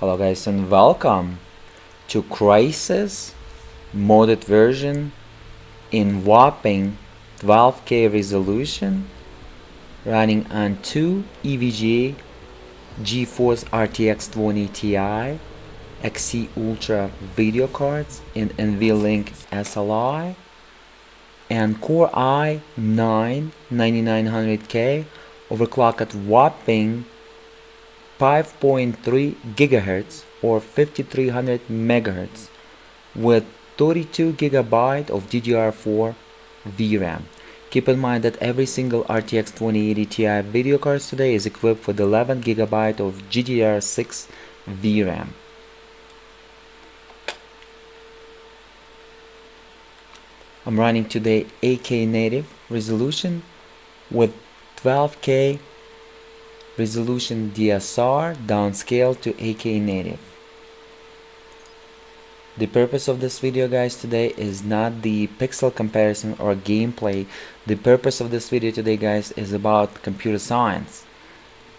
Hello guys and welcome to Crysis modded version in whopping 12K resolution running on two EVGA GeForce RTX 20 Ti XC Ultra video cards in NVLink SLI and Core i9 9900K overclocked at whopping 5.3 gigahertz or 5300 megahertz with 32 gigabyte of DDR4 VRAM. Keep in mind that every single RTX 2080 Ti video cards today is equipped with 11 gigabyte of GDDR6 VRAM. I'm running today 8K native resolution with 12K resolution DSR downscaled to 8K native. The purpose of this video guys today is not the pixel comparison or gameplay. The purpose of this video today guys is about computer science,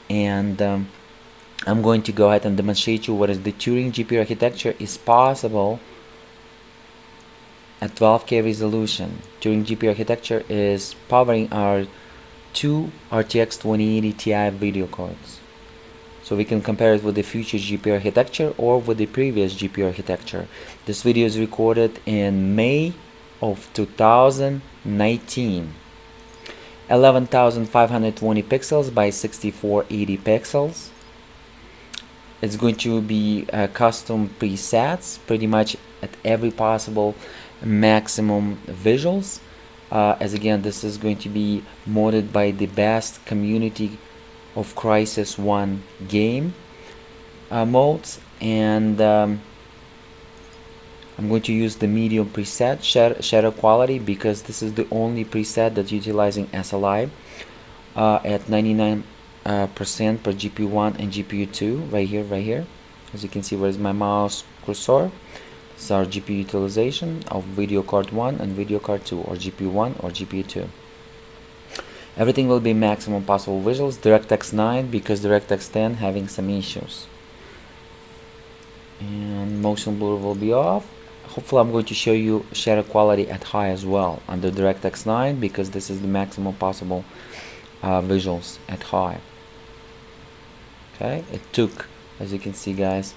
and I'm going to go ahead and demonstrate you what is the Turing GPU architecture is possible at 12K resolution. Turing GPU architecture is powering our two RTX 2080 Ti video cards, so we can compare it with the future GPU architecture or with the previous GPU architecture. This video is recorded in May of 2019. 11,520 pixels by 6480 pixels. It's going to be custom presets pretty much at every possible maximum visuals. As again, this is going to be modded by the best community of Crysis 1 game modes, and I'm going to use the medium preset shadow quality because this is the only preset that's utilizing SLI at 99% per GPU 1 and GPU 2 right here. As you can see, where's my mouse cursor? This is our GPU utilization of video card 1 and video card 2, or GPU 1 or GPU 2. Everything will be maximum possible visuals. DirectX 9 because DirectX 10 having some issues. And motion blur will be off. Hopefully I'm going to show you shadow quality at high as well under DirectX 9 because this is the maximum possible visuals at high. Okay, it took, as you can see guys,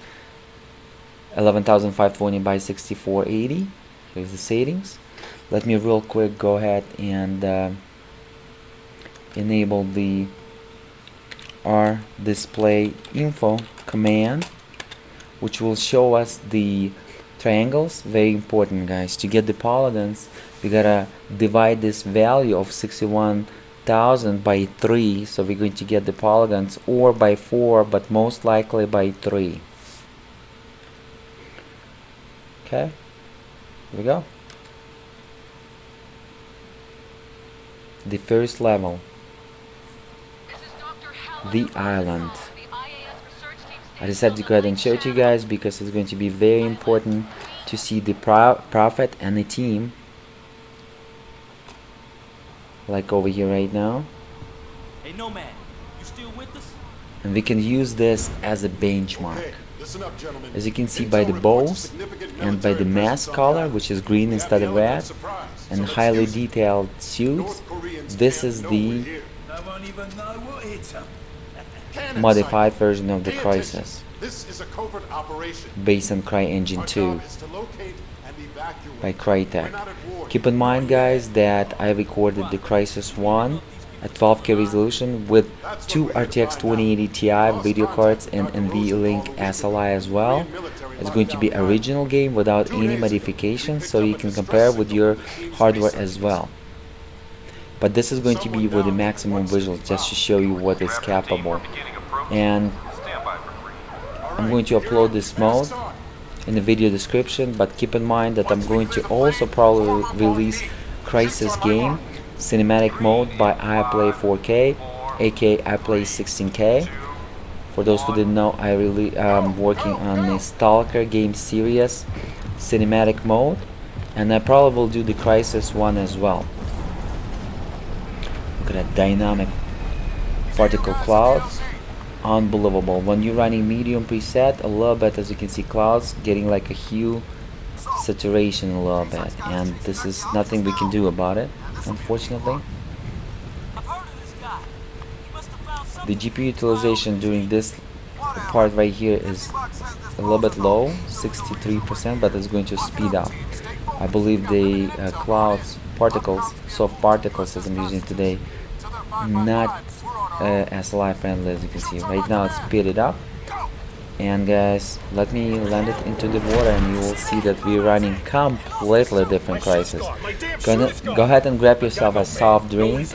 11,520 by 6480. Here's the settings. Let me real quick go ahead and enable the R display info command, which will show us the triangles. Very important guys. To get the polygons, we gotta divide this value of 61,000 by 3, so we're going to get the polygons, or by 4, but most likely by 3. Okay, here we go. The first level, the island. I decided to go ahead and show it to you guys because it's going to be very important to see the prophet and the team, like over here right now. Hey, no man, you still with us? And we can use this as a benchmark. As you can see by the bows and by the mask color, which is green instead of red, and highly detailed suits, this is the modified version of the Crysis, based on CryEngine 2 by Crytek. Keep in mind guys that I recorded the Crysis 1 at 12K resolution with two RTX 2080 Ti video cards and NVLink SLI as well. It's going to be original game without any modifications, so you can compare with your hardware as well. But this is going to be with the maximum visuals, just to show you what is capable. And I'm going to upload this mode in the video description, but keep in mind that I'm going to also probably release Crysis game cinematic mode by iPlay 4K, aka iPlay 16K. For those who didn't know, I really am working on the Stalker game series cinematic mode, and I probably will do the Crysis one as well. Look at that dynamic particle clouds unbelievable. When you're running medium preset, a little bit, as you can see, clouds getting like a hue saturation a little bit, and this is nothing we can do about it, unfortunately. The GPU utilization during this part right here is a little bit low, 63%, but it's going to speed up. I believe the clouds, particles, soft particles as I'm using today, not SLI friendly, as you can see. Right now it's speeded up. And guys, let me land it into the water and you will see that we're running completely different Crysis. Go ahead and grab yourself a soft drink.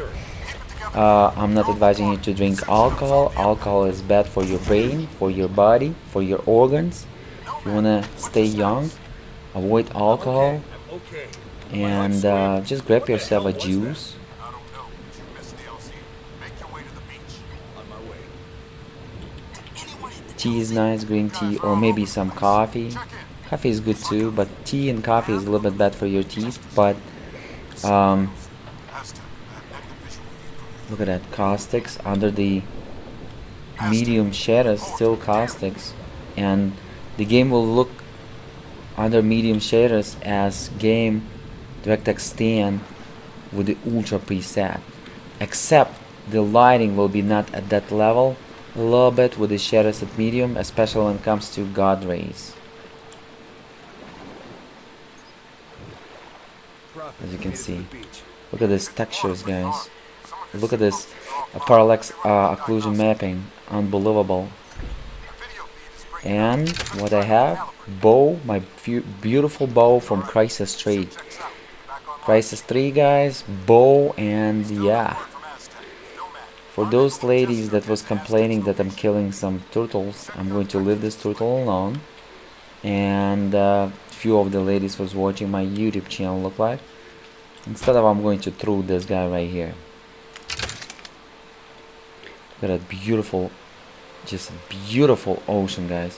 I'm not advising you to drink alcohol. Alcohol is bad for your brain, for your body, for your organs. If you wanna stay young, avoid alcohol. And just grab yourself a juice. Tea is nice, green tea, or maybe some coffee. Coffee is good too, but tea and coffee is a little bit bad for your teeth. But look at that, caustics under the medium shadows, still caustics, and the game will look under medium shadows as game DirectX 10 with the Ultra preset, except the lighting will be not at that level. A little bit with the shadows at medium, especially when it comes to God rays. As you can see, look at these textures, guys. Look at this parallax occlusion mapping, unbelievable. And what I have, bow, my beautiful bow from Crysis 3. Crysis 3, guys, bow, and yeah. For those ladies that was complaining that I'm killing some turtles, I'm going to leave this turtle alone. And few of the ladies was watching my YouTube channel, look like. Instead of, I'm going to throw this guy right here. Look at that beautiful, just beautiful ocean, guys.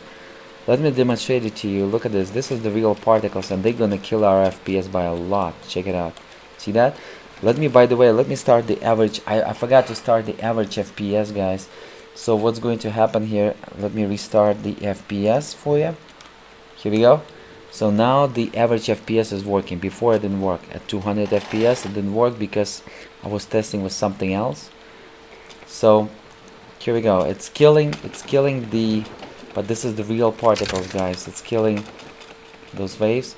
Let me demonstrate it to you. Look at this. This is the real particles, and they're gonna kill our FPS by a lot. Check it out. See that? By the way, let me start the average. I forgot to start the average FPS, guys. So what's going to happen here? Let me restart the FPS for you. Here we go. So now the average FPS is working. Before it didn't work. At 200 FPS it didn't work because I was testing with something else. So here we go. It's killing the, but this is the real particles, guys. It's killing those waves.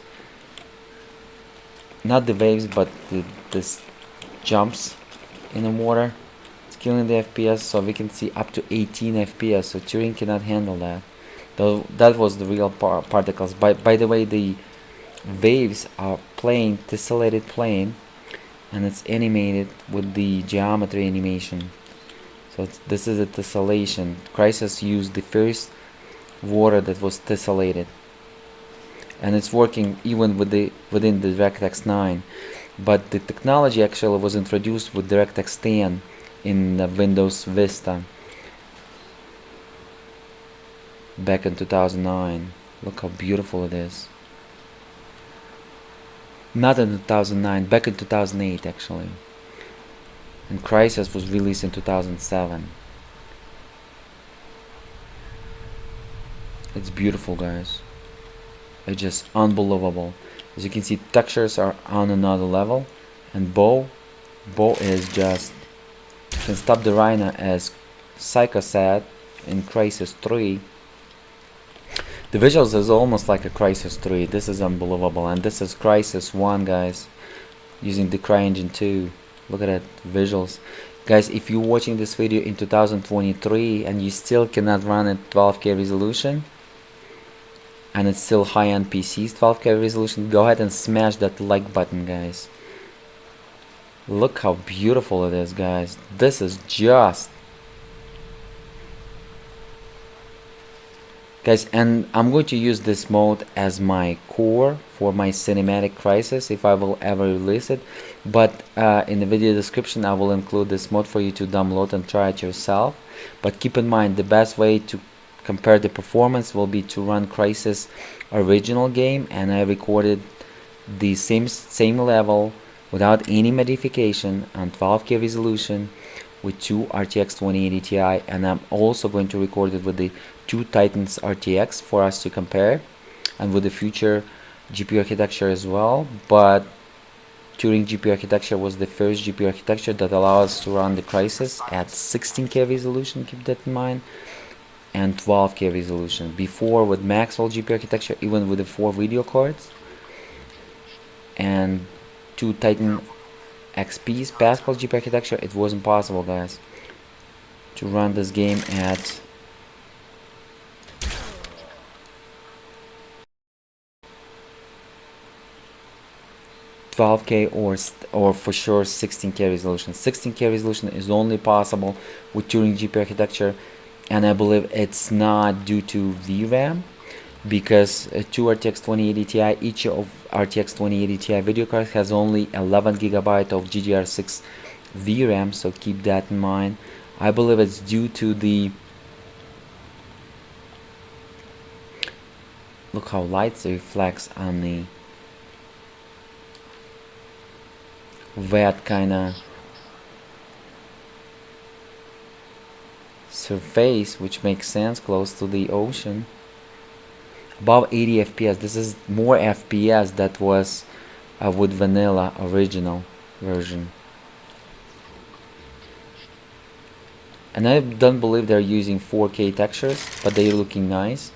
Not the waves, but this jumps in the water. It's killing the FPS, so we can see up to 18 FPS. So Turing cannot handle that. Though that was the real particles. By the way, the waves are plane, tessellated plane, and it's animated with the geometry animation. So this is a tessellation. Crysis used the first water that was tessellated, and it's working even with within the DirectX 9. But the technology actually was introduced with DirectX 10 in Windows Vista back in 2009. Look how beautiful it is. Not in 2009, back in 2008 actually. And Crysis was released in 2007. It's beautiful, guys. It's just unbelievable. As you can see, textures are on another level, and bow is just, you can stop the Rhino as Psycho said in Crysis 3. The visuals is almost like a Crysis 3. This is unbelievable, and this is Crysis 1, guys, using the CryEngine 2. Look at that visuals, guys. If you're watching this video in 2023 and you still cannot run at 12K resolution, and it's still high-end PCs 12K resolution, go ahead and smash that like button, guys. Look how beautiful it is, guys. This is just, guys, and I'm going to use this mode as my core for my cinematic Crysis if I will ever release it. But in the video description I will include this mode for you to download and try it yourself. But keep in mind, the best way to compare the performance will be to run Crysis original game, and I recorded the same level without any modification on 12K resolution with two RTX 2080 Ti, and I'm also going to record it with the two Titans RTX for us to compare, and with the future GPU architecture as well. But Turing GPU architecture was the first GPU architecture that allows us to run the Crysis at 16K resolution, keep that in mind, and 12K resolution. Before, with Maxwell GPU architecture, even with the 4 video cards and two Titan XPs Pascal GPU architecture, it wasn't possible, guys, to run this game at 12K or for sure 16K resolution. 16K resolution is only possible with Turing GPU architecture, and I believe it's not due to VRAM, because two RTX 2080 Ti, each of RTX 2080 Ti video cards has only 11 GB of GDDR6 VRAM, so keep that in mind. I believe it's due to the, look how light reflects on the wet kind of surface, which makes sense, close to the ocean. Above 80 FPS. This is more FPS that was with vanilla original version. And I don't believe they're using 4K textures, but they're looking nice.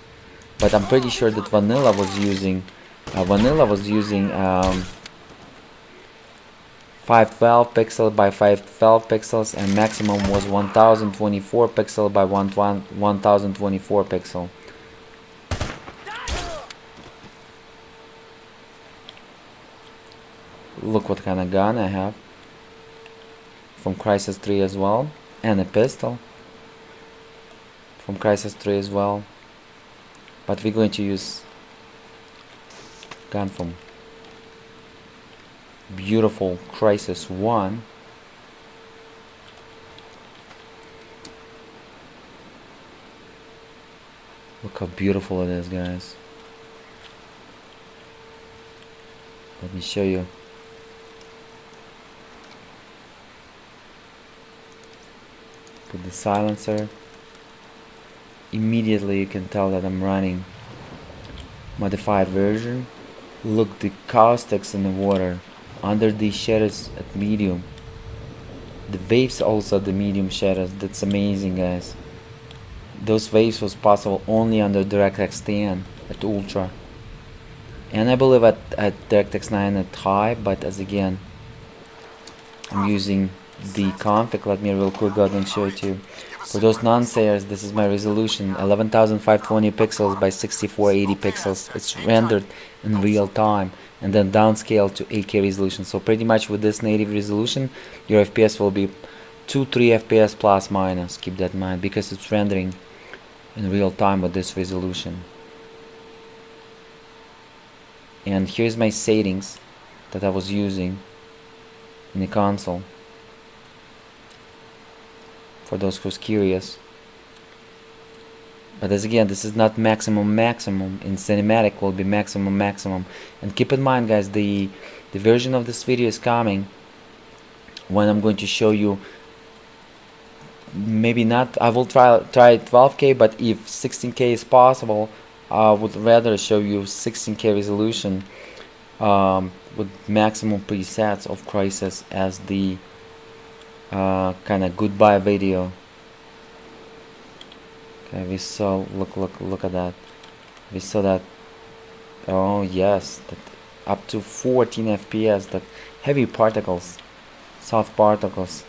But I'm pretty sure that vanilla was using 512 pixel by 512 pixels, and maximum was 1024 pixel by 1024 pixel. Look what kind of gun I have from Crysis 3 as well, and a pistol from Crysis 3 as well, but we're going to use gun from beautiful Crysis 1. Look how beautiful it is, guys. Let me show you. Put the silencer. Immediately you can tell that I'm running modified version. Look, the caustics in the water under the shadows at medium. The waves also the medium shadows. That's amazing, guys. Those waves was possible only under DirectX 10 at Ultra, and I believe at DirectX 9 at high. But as again, I'm using the config. Let me real quick go ahead and show it to you. For those non-sayers, this is my resolution, 11,520 pixels by 6480 pixels. It's rendered in real time and then downscaled to 8K resolution. So pretty much with this native resolution, your FPS will be 2-3 FPS plus minus. Keep that in mind, because it's rendering in real time with this resolution. And here's my settings that I was using in the console, for those who's curious. But as again, this is not maximum. In cinematic will be maximum. And keep in mind, guys, the version of this video is coming when I'm going to show you, maybe not, I will try 12K, but if 16K is possible, I would rather show you 16K resolution with maximum presets of Crysis as the kind of goodbye video. Okay, we saw, look at that. We saw that, oh yes, that up to 14 FPS, that heavy particles, soft particles.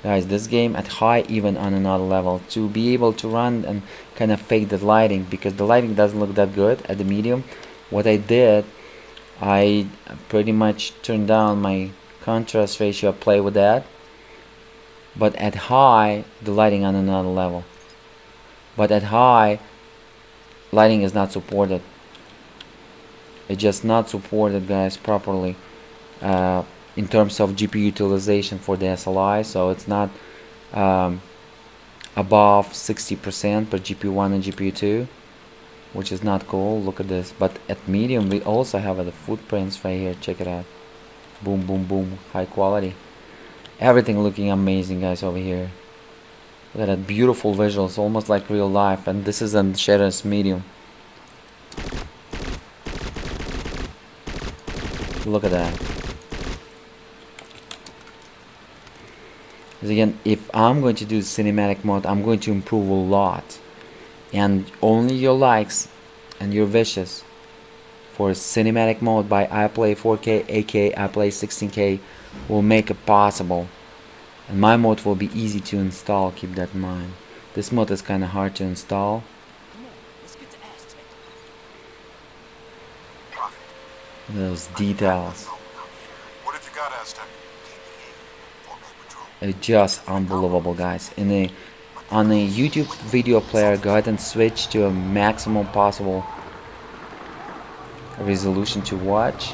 Guys, this game at high, even on another level, to be able to run and kind of fake the lighting, because the lighting doesn't look that good at the medium. What I did, I pretty much turned down my contrast ratio, play with that, but at high, the lighting on another level. But at high, lighting is not supported. It's just not supported, guys, properly in terms of GPU utilization for the SLI. So it's not above 60% per GPU1 and GPU2, which is not cool. Look at this. But at medium, we also have the footprints right here. Check it out. Boom, boom, boom. High quality. Everything looking amazing, guys, over here. Look at that beautiful visuals, almost like real life. And this is on Shadow's medium. Look at that. Because again, if I'm going to do cinematic mode, I'm going to improve a lot. And only your likes and your wishes for cinematic mode by iPlay 4K, aka iPlay 16K will make it possible. And my mode will be easy to install, keep that in mind. This mode is kind of hard to install. Those details. It's just unbelievable, guys. On a YouTube video player, go ahead and switch to a maximum possible resolution to watch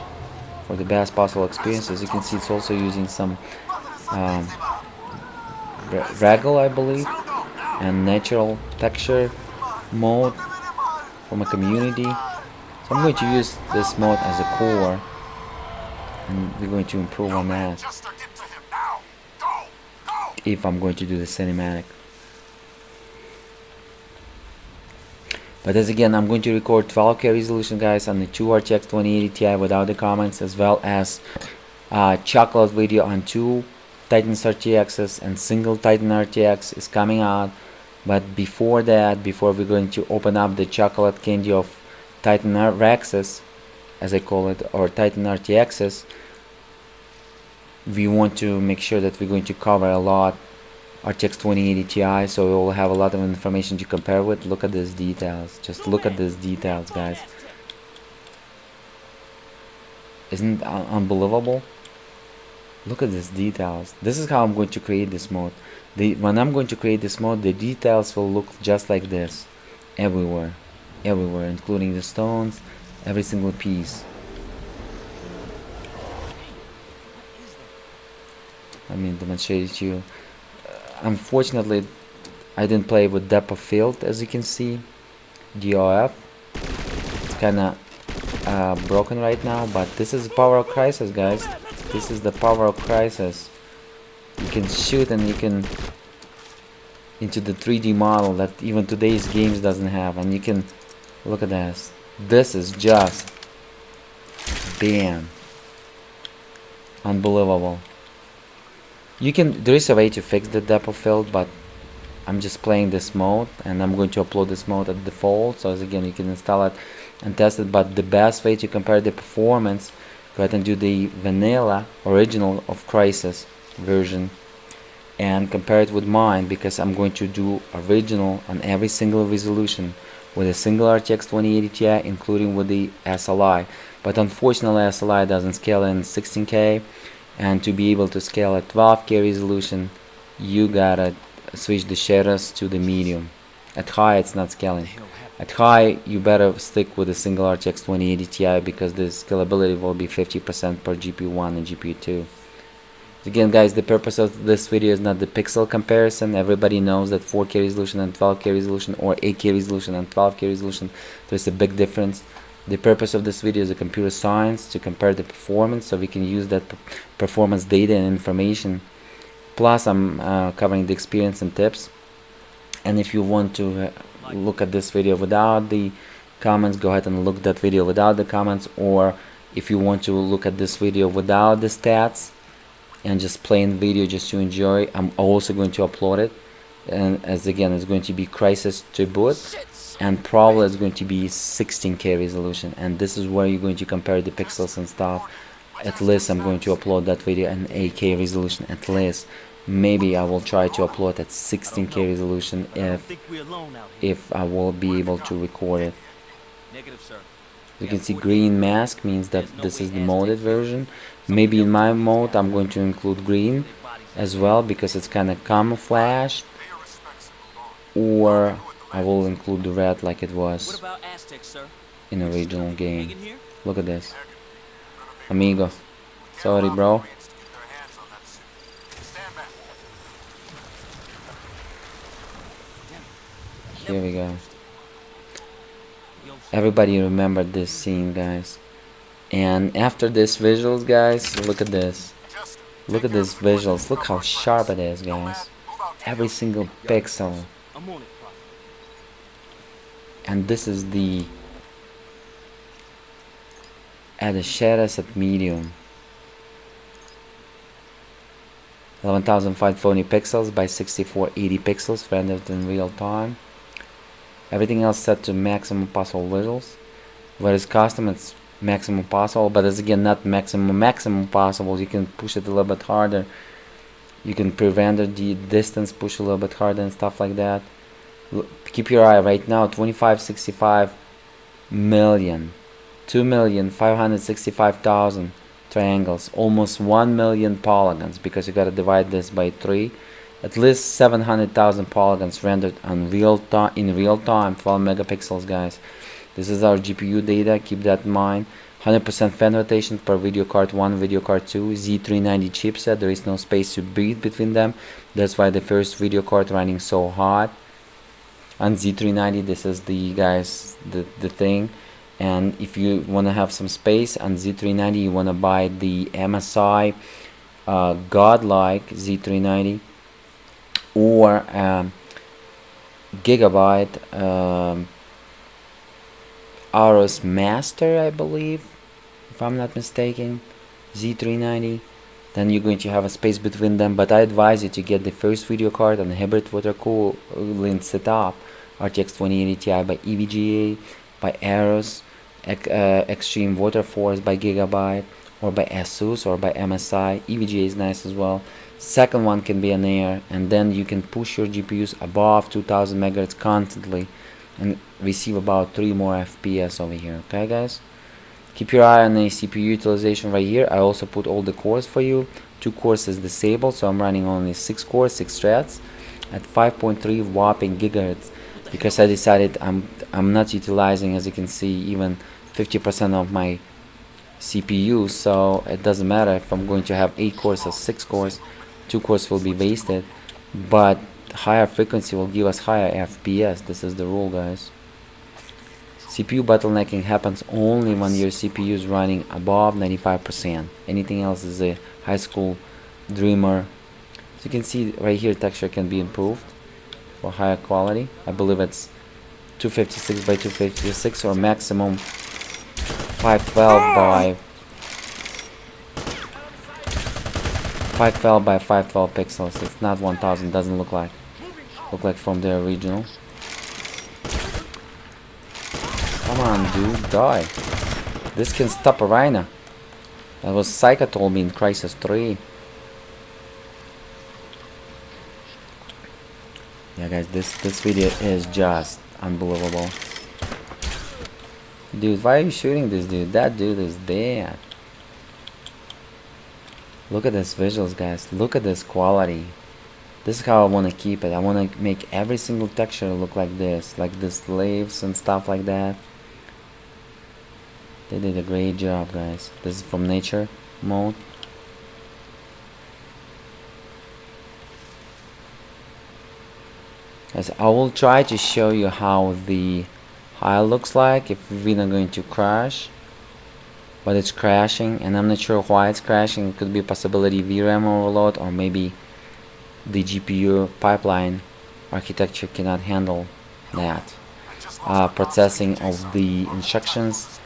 for the best possible experience. As you can see, it's also using some Raggle, I believe, and natural texture mode from a community. So I'm going to use this mode as a core, and we're going to improve on that if I'm going to do the cinematic. But as again, I'm going to record 12K resolution, guys, on the 2 RTX 2080 Ti without the comments, as well as chocolate video on 2 Titan RTXs, and single Titan RTX is coming out. But before that, before we're going to open up the chocolate candy of Titan Rexes, as I call it, or Titan RTXs, we want to make sure that we're going to cover a lot RTX 2080 Ti, so we will have a lot of information to compare with. Look at these details. Just look at these details, guys. Isn't it unbelievable? Look at these details. This is how I'm going to create this mode. When I'm going to create this mode, the details will look just like this. Everywhere. Everywhere, including the stones, every single piece. I mean, demonstrate it to you. Unfortunately, I didn't play with depth of field, as you can see. DOF. It's kinda broken right now, but this is the power of Crysis, guys. This is the power of Crysis. You can shoot and you can into the 3D model that even today's games doesn't have, and you can look at this. This is just bam, unbelievable. There is a way to fix the depth of field, but I'm just playing this mode and I'm going to upload this mode at default. So as again, you can install it and test it, but the best way to compare the performance, go ahead and do the vanilla original of Crysis version and compare it with mine, because I'm going to do original on every single resolution with a single RTX 2080 Ti, including with the SLI. But unfortunately, SLI doesn't scale in 16K, and to be able to scale at 12K resolution, you gotta switch the shaders to the medium. At high, it's not scaling. At high, you better stick with a single RTX 2080 Ti, because the scalability will be 50% per GPU 1 and GPU 2. Again, guys, the purpose of this video is not the pixel comparison. Everybody knows that 4K resolution and 12K resolution, or 8K resolution and 12K resolution, there's a big difference. The purpose of this video is a computer science, to compare the performance, so we can use that performance data and information. Plus, I'm covering the experience and tips. And if you want to look at this video without the comments, go ahead and look at that video without the comments. Or if you want to look at this video without the stats and just plain video just to enjoy, I'm also going to upload it. And as again, it's going to be Crysis to boot, and probably it's going to be 16K resolution, and this is where you're going to compare the pixels and stuff. At least I'm going to upload that video in 8K resolution, at least. Maybe I will try to upload at 16K resolution if I will be able to record it. You can see green mask means that this is the modded version. Maybe in my mode I'm going to include green as well, because it's kind of camouflage, or I will include the red like it was in the original game. Look at this. Amigo. Sorry, bro. Here we go. Everybody remember this scene, guys. And after this visuals, guys, look at this. Look at these visuals. Look how sharp it is, guys. Every single pixel. I'm on it, Prophet. And this is the at the shadows at medium. 11,540 pixels by 6480 pixels rendered in real time. Everything else set to maximum possible visuals. Whereas custom, it's maximum possible, but it's again not maximum possible. You can push it a little bit harder. You can pre-render the distance, push a little bit harder and stuff like that. Keep your eye right now. 2565 million, 2,565,000 triangles, almost 1 million polygons, because you gotta divide this by 3. At least 700,000 polygons rendered on in real time, 12 megapixels, guys. This is our GPU data, keep that in mind. 100% fan rotation per video card 1, video card 2, Z390 chipset. There is no space to breathe between them. That's why the first video card running so hot. On Z390, this is the the thing. And if you want to have some space on Z390, you want to buy the MSI Godlike Z390 or Gigabyte Aorus Master, I believe, if I'm not mistaken, Z390. Then you're going to have a space between them, but I advise you to get the first video card on the hybrid water cooling setup, RTX 2080 Ti by EVGA, by Aorus, Extreme Water Force by Gigabyte, or by Asus, or by MSI. EVGA is nice as well. Second one can be an Air, and then you can push your GPUs above 2000 MHz constantly and receive about 3 more FPS over here. Okay, guys? Keep your eye on the CPU utilization right here. I also put all the cores for you. 2 cores is disabled, so I'm running only 6 cores, 6 threads at 5.3 whopping gigahertz, because I decided I'm not utilizing, as you can see, even 50% of my CPU, so it doesn't matter if I'm going to have 8 cores or 6 cores. 2 cores will be wasted, but higher frequency will give us higher FPS. This is the rule, guys. CPU bottlenecking happens only when your CPU is running above 95%. Anything else is a high school dreamer. So you can see right here, texture can be improved for higher quality. I believe it's 256 by 256 or maximum 512 by 512 pixels. It's not 1000. Doesn't look like from the original. Come on, dude, die. This can stop a Rhino. That was Psycho told me in Crysis 3. Yeah, guys, this video is just unbelievable. Dude, why are you shooting this dude? That dude is dead. Look at this visuals, guys. Look at this quality. This is how I want to keep it. I want to make every single texture look like this leaves and stuff like that. They did a great job, guys. This is from nature mode. Guys, I will try to show you how the high looks like if we're not going to crash, but it's crashing, and I'm not sure why it's crashing. It could be a possibility VRAM overload, or maybe the GPU pipeline architecture cannot handle that processing of the instructions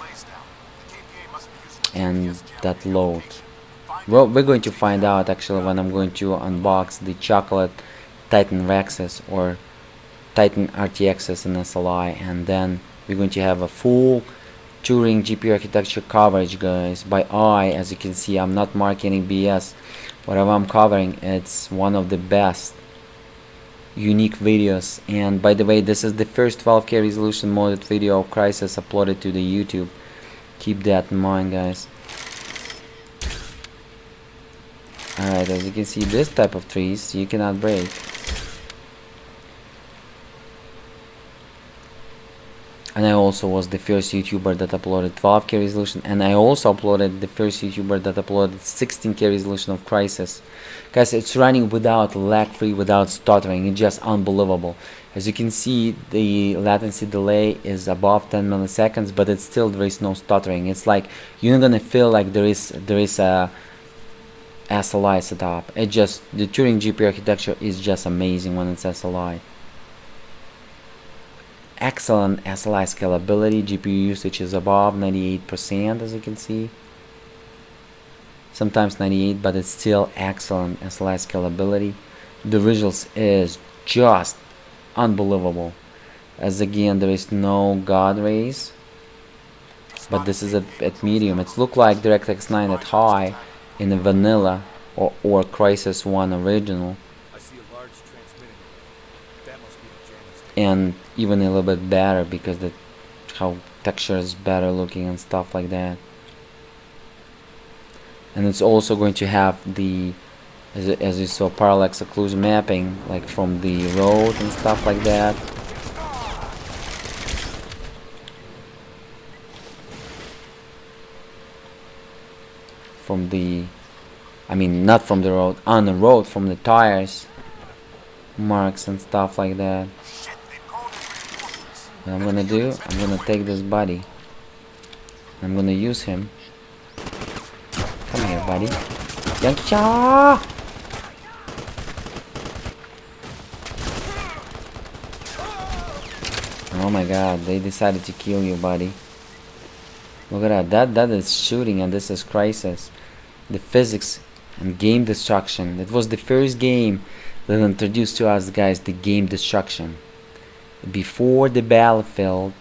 and that load. Well, we're going to find out actually when I'm going to unbox the chocolate Titan Rexes or Titan RTXs and SLI, and then we're going to have a full Turing GPU architecture coverage, guys, by eye. As you can see, I'm not marking any BS. Whatever I'm covering, it's one of the best unique videos. And by the way, this is the first 12K resolution modded video of Crysis uploaded to the YouTube. Keep that in mind, guys. Alright, as you can see, this type of trees you cannot break. And I also was the first YouTuber that uploaded 12K resolution, and I also uploaded the first YouTuber that uploaded 16K resolution of Crysis. Guys, it's running without lag free, without stuttering. It's just unbelievable. As you can see, the latency delay is above 10 milliseconds, but it's still, there is no stuttering. It's like you're not gonna feel like there is a SLI setup. It just, the Turing GPU architecture is just amazing when it's SLI. Excellent SLI scalability. GPU usage is above 98%, as you can see. Sometimes 98, but it's still excellent SLI scalability. The visuals is just unbelievable. As again, there is no God rays, but this is at medium. It's look like DirectX 9 at high in the vanilla or Crysis 1 original, and even a little bit better because the how texture is better looking and stuff like that. And it's also going to have the, as you saw, parallax occlusion mapping, like from the road and stuff like that. From the, I mean, not from the road, on the road, from the tires marks and stuff like that. What I'm gonna do, I'm gonna take this body, I'm gonna use him. Come here, buddy. Yankcha! Oh my god, they decided to kill you, buddy. Look at that. That is shooting, and this is Crysis. The physics and game destruction. It was the first game that introduced to us, guys, the game destruction. Before the battlefield,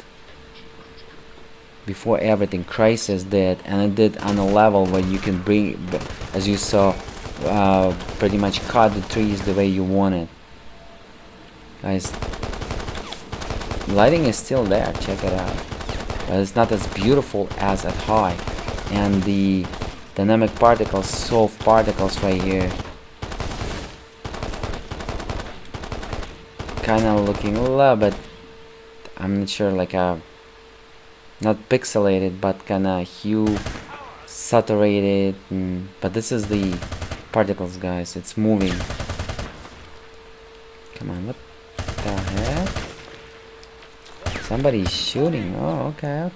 before everything, Crysis did, and it did on a level where you can bring, as you saw, pretty much cut the trees the way you want it. Guys, lighting is still there, check it out. But it's not as beautiful as at high. And the dynamic particles, soft particles right here, kinda looking a little bit, I'm not sure, like a, not pixelated, but kinda hue saturated, but this is the particles, guys. It's moving. Come on, what the heck? Somebody's shooting. Oh, okay.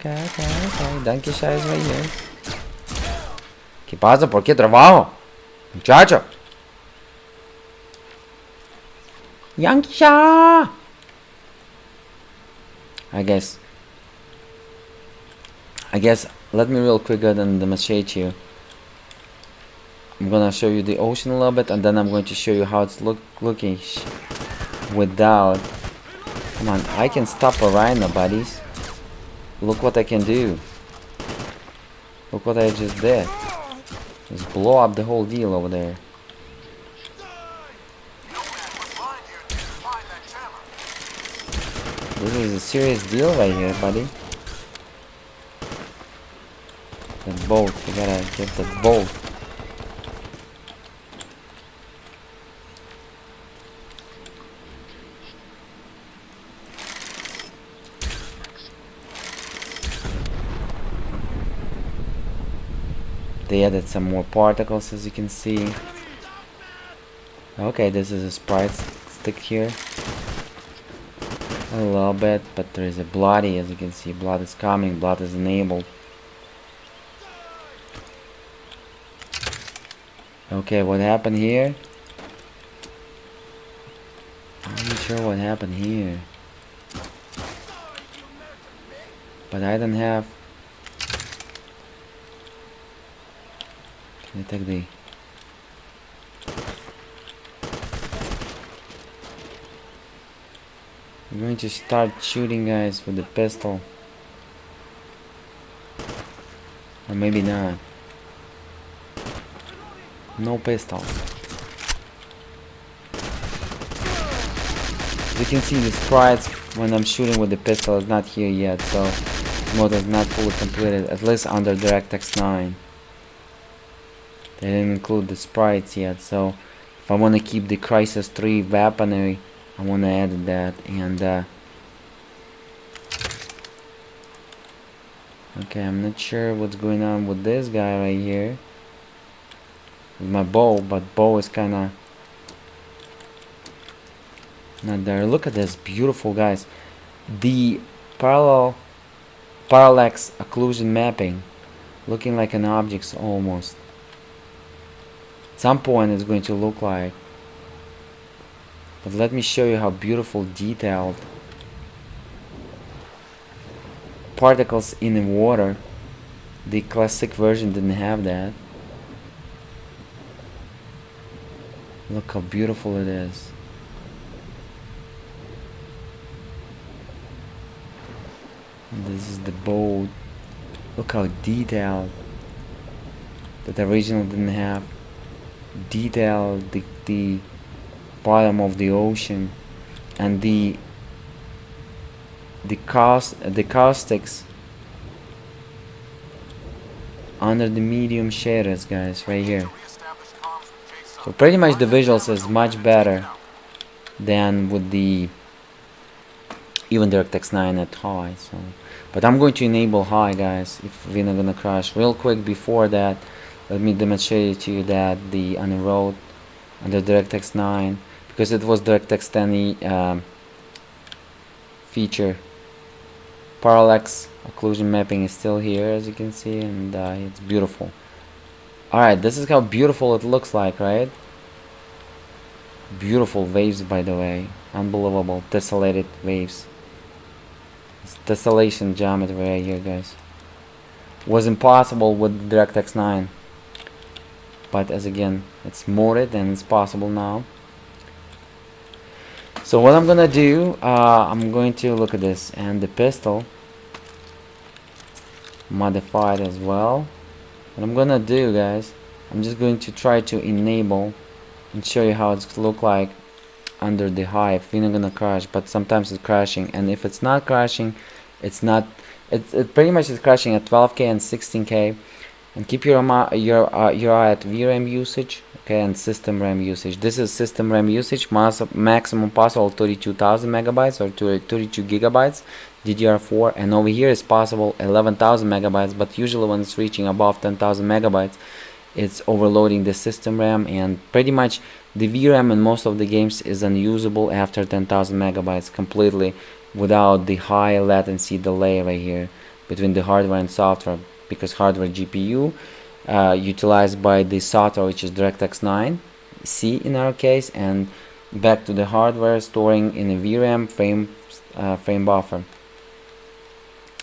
Donkey Shy is right here. ¿Qué pasa? ¿Por qué trabajo? Muchacho. Yankee Shy. I guess let me real quick go ahead and demonstrate you. I'm gonna show you the ocean a little bit, and then I'm going to show you how it's looking without. Come on, I can stop a rhino, buddies. Look what I can do. Look what I just did. Just blow up the whole deal over there. This is a serious deal right here, buddy. The boat, you gotta get the boat. They added some more particles, as you can see. Okay, this is a sprite stick here. A little bit, but there is a bloody, as you can see. Blood is coming, blood is enabled. Okay, what happened here? I'm not sure what happened here. But I don't have. Can I take the. I'm going to start shooting, guys, with the pistol. Or maybe not. No pistol. You can see the sprites when I'm shooting with the pistol is not here yet, so the mode is not fully completed, at least under DirectX 9. They didn't include the sprites yet, so if I want to keep the Crysis 3 weaponry, I want to add that. And okay, I'm not sure what's going on with this guy right here with my bow, but bow is kinda not there. Look at this, beautiful, guys. The parallax occlusion mapping, looking like an object almost. some point it's going to look like. But let me show you how beautiful, detailed particles in the water. The classic version didn't have that. Look how beautiful it is. And this is the boat. Look how detailed. That original didn't have. Detailed the bottom of the ocean, and the caustics under the medium shaders, guys, right here. So pretty much the visuals is much better than with the even DirectX 9 at high. So, but I'm going to enable high, guys, if we're not gonna crash. Real quick before that, let me demonstrate to you that the on the road under DirectX 9, because it was DirectX 10 feature, Parallax occlusion mapping is still here, as you can see, and it's beautiful. Alright, this is how beautiful it looks like, right? Beautiful waves, by the way. Unbelievable tessellated waves. It's tessellation geometry right here, guys. Was impossible with DirectX 9, but as again, it's modded and it's possible now. So what I'm gonna do, I'm going to look at this, and the pistol modified as well. What I'm gonna do, guys, I'm just going to try to enable and show you how it's look like under the high. If we're not gonna crash, but sometimes it's crashing, and if it's not crashing, it's not. It pretty much is crashing at 12K and 16K. And keep your eye at VRAM usage, okay, and system RAM usage. This is system RAM usage, maximum possible 32,000 megabytes or 32 gigabytes DDR4, and over here is possible 11,000 megabytes, but usually when it's reaching above 10,000 megabytes, it's overloading the system RAM, and pretty much the VRAM in most of the games is unusable after 10,000 megabytes completely, without the high latency delay right here between the hardware and software, because hardware GPU utilized by the software, which is DirectX 9 C in our case, and back to the hardware storing in a VRAM frame buffer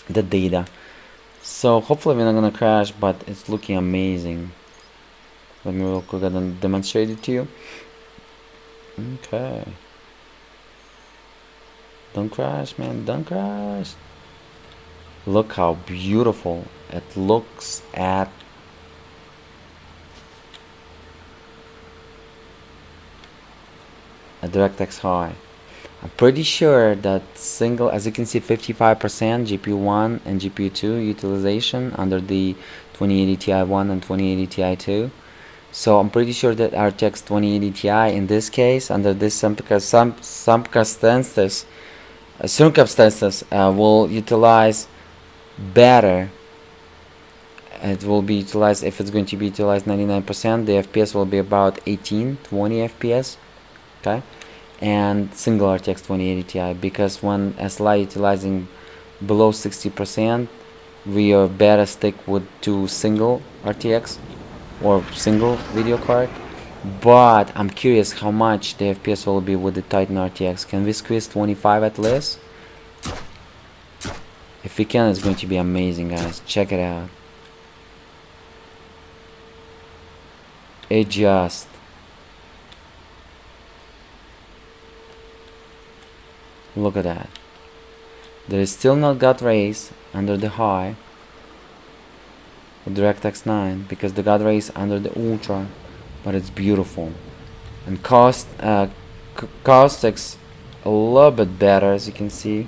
the data. So hopefully we're not gonna crash, but it's looking amazing. Let me real quick and demonstrate it to you. Okay, don't crash, man, don't crash. Look how beautiful it looks at a DirectX high. I'm pretty sure that single, as you can see, 55% GPU 1 and GPU 2 utilization under the 2080 Ti 1 and 2080 Ti 2. So I'm pretty sure that RTX 2080 Ti in this case, under this circumstances, will utilize better. It will be utilized, if it's going to be utilized 99%, the FPS will be about 18-20 FPS, okay, and single RTX 2080 Ti, because when SLI utilizing below 60%, we are better stick with to single RTX or single video card. But I'm curious how much the FPS will be with the Titan RTX. Can we squeeze 25 at least? If we can, it's going to be amazing, guys. Check it out. It just look at that. There is still not gut rays under the high with DirectX 9, because the gut rays under the Ultra, but it's beautiful. And caustics a little bit better, as you can see.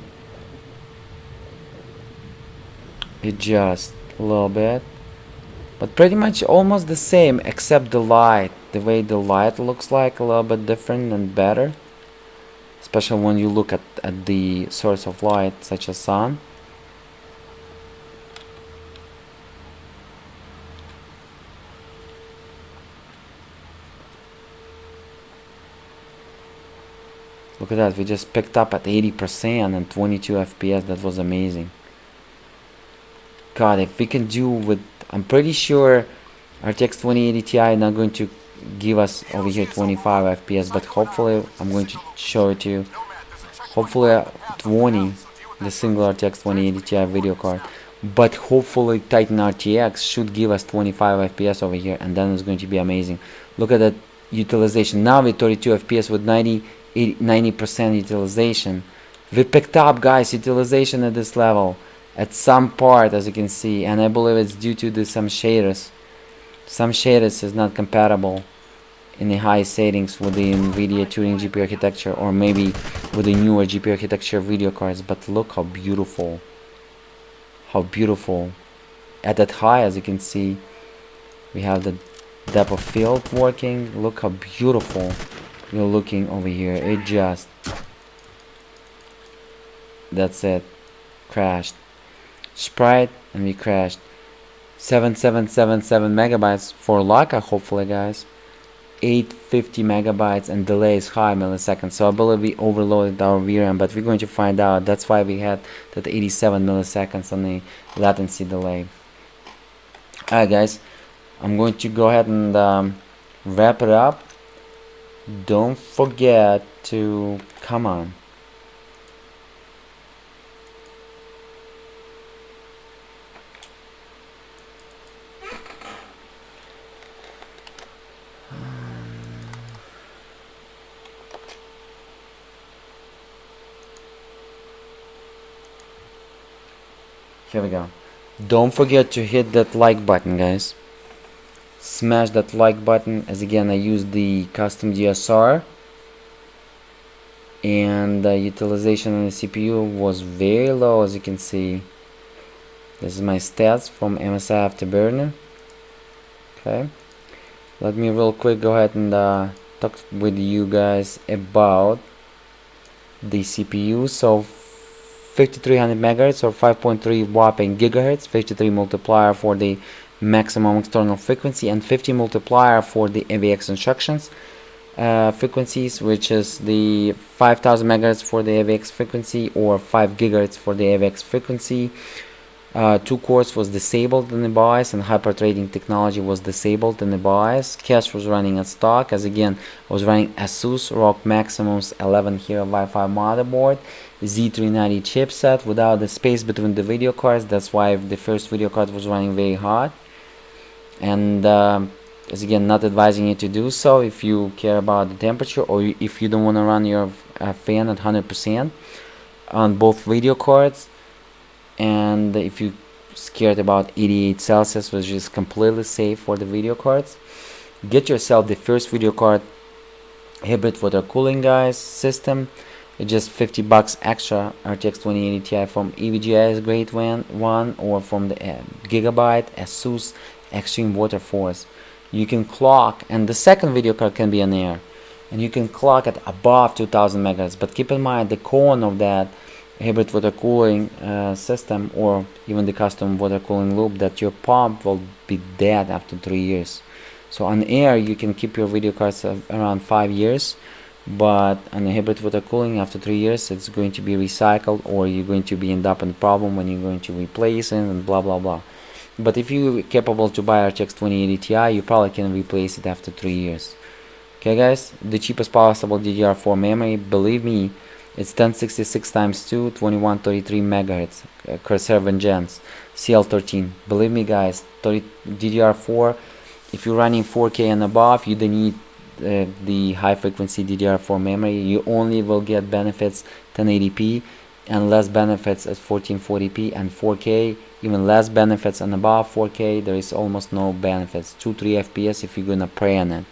It just a little bit, but pretty much almost the same, except the light. The way the light looks like a little bit different and better, especially when you look at the source of light, such as sun. Look at that, we just picked up at 80% and 22 FPS. That was amazing. God, if we can do with, I'm pretty sure RTX 2080 Ti not going to give us over here 25 FPS, but hopefully I'm going to show it to you. Hopefully 20, the single RTX 2080 Ti video card, but hopefully Titan RTX should give us 25 FPS over here, and then it's going to be amazing. Look at that utilization now with 32 FPS with 90% utilization. We picked up, guys, utilization at this level at some part, as you can see, and I believe it's due to some shaders. Some shaders is not compatible in the high settings with the NVIDIA Turing GPU architecture, or maybe with the newer GPU architecture video cards. But look how beautiful, at that high, as you can see, we have the depth of field working. Look how beautiful we're looking over here. It just, that's it, crashed. Sprite, and we crashed. 7777 megabytes for Laka, hopefully, guys. 850 megabytes, and delay is high milliseconds, so I believe we overloaded our VRAM, but we're going to find out. That's why we had that 87 milliseconds on the latency delay. Alright, guys, I'm going to go ahead and wrap it up. Don't forget to, come on, here we go. Don't forget to hit that like button, guys. Smash that like button, as again I used the custom DSR, and the utilization on the CPU was very low, as you can see. This is my stats from MSI Afterburner. Okay, let me real quick go ahead and talk with you guys about the CPU. So 5300 megahertz or 5.3 whopping gigahertz, 53 multiplier for the maximum external frequency, and 50 multiplier for the AVX instructions frequencies, which is the 5000 megahertz for the AVX frequency or 5 gigahertz for the AVX frequency. 2 cores was disabled in the BIOS, and hyper threading technology was disabled in the BIOS. Cache was running at stock, as again I was running Asus ROG Maximus 11 here Wi-Fi motherboard, Z390 chipset without the space between the video cards. That's why the first video card was running very hot, and as again, not advising you to do so if you care about the temperature, or if you don't want to run your fan at 100% on both video cards. And if you're scared about 88 Celsius, which is completely safe for the video cards, get yourself the first video card hybrid water cooling, guys, system. It's just $50 extra. RTX 2080 Ti from EVGA grade one, or from the Gigabyte Asus Extreme Water Force. You can clock, and the second video card can be an air, and you can clock at above 2000 megahertz. But keep in mind the con of that hybrid water cooling system, or even the custom water cooling loop, that your pump will be dead after 3 years. So on air you can keep your video cards around 5 years, but on the hybrid water cooling after 3 years it's going to be recycled, or you're going to be end up in a problem when you're going to replace it and blah blah blah. But if you're capable to buy RTX 2080 Ti, you probably can replace it after 3 years. Okay, guys, the cheapest possible DDR4 memory, believe me, it's 1066 times 2, 2133 megahertz, Corsair Vengeance, CL13. Believe me, guys, DDR4, if you're running 4K and above, you don't need the high frequency DDR4 memory. You only will get benefits 1080p and less benefits at 1440p, and 4K even less benefits, and above 4K there is almost no benefits, 2-3 FPS if you're gonna pray on it.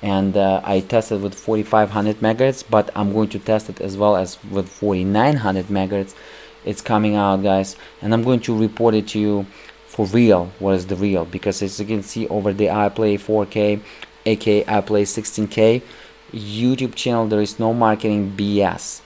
And I tested with 4500 megahertz, but I'm going to test it as well as with 4900 megahertz. It's coming out, guys, and I'm going to report it to you for real. What is the real? Because as you can see over the iPlay 4K, aka iPlay 16K YouTube channel, there is no marketing BS,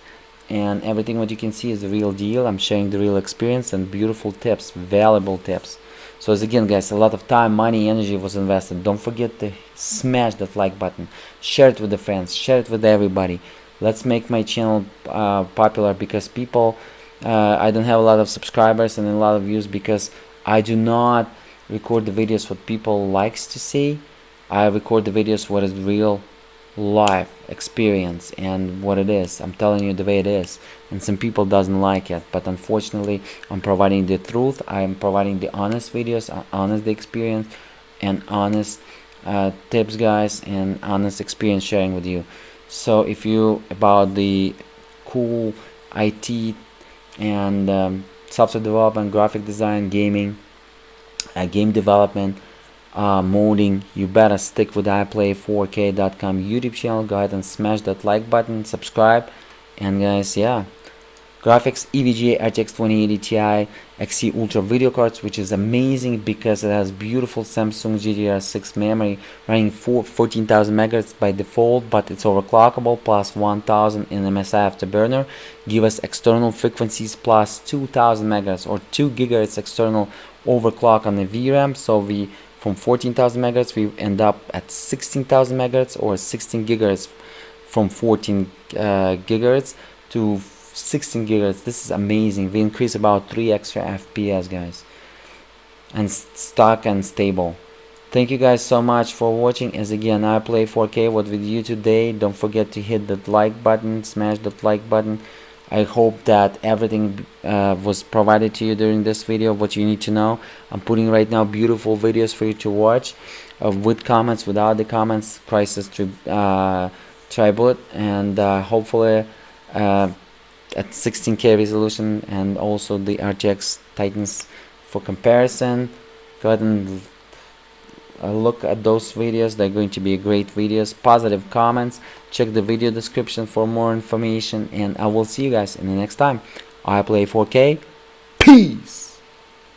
and everything what you can see is the real deal. I'm sharing the real experience and beautiful tips, valuable tips. So as again, guys, a lot of time, money, energy was invested. Don't forget to smash that like button, share it with the friends, share it with everybody. Let's make my channel popular, because people, I don't have a lot of subscribers and a lot of views because I do not record the videos what people likes to see. I record the videos what is real life experience and what it is. I'm telling you the way it is, and some people doesn't like it, but unfortunately I'm providing the truth. I'm providing the honest videos, honest the experience, and honest tips, guys, and honest experience sharing with you. So if you about the cool IT and software development, graphic design, gaming, game development, modding, you better stick with iPlay4k.com YouTube channel. Go ahead and smash that like button, subscribe, and guys, yeah, graphics EVGA RTX 2080 Ti XC Ultra video cards, which is amazing because it has beautiful Samsung GDDR6 memory running 14,000 MHz by default, but it's overclockable plus 1000 in MSI Afterburner. Give us external frequencies plus 2000 MHz or 2 GHz external overclock on the VRAM. So we from 14,000 MHz we end up at 16,000 MHz or 16 GHz from 14 GHz to 16 GHz. This is amazing. We increase about 3 extra FPS, guys, and stock and stable. Thank you guys so much for watching. As again, I play 4K what with you today. Don't forget to hit that like button, smash that like button. I hope that everything was provided to you during this video, what you need to know. I'm putting right now beautiful videos for you to watch, with comments, without the comments, Crysis tribute, and hopefully at 16K resolution, and also the RTX Titans for comparison. Go ahead and look at those videos. They're going to be great videos, positive comments. Check the video description for more information, and I will see you guys in the next time. I play 4K. Peace.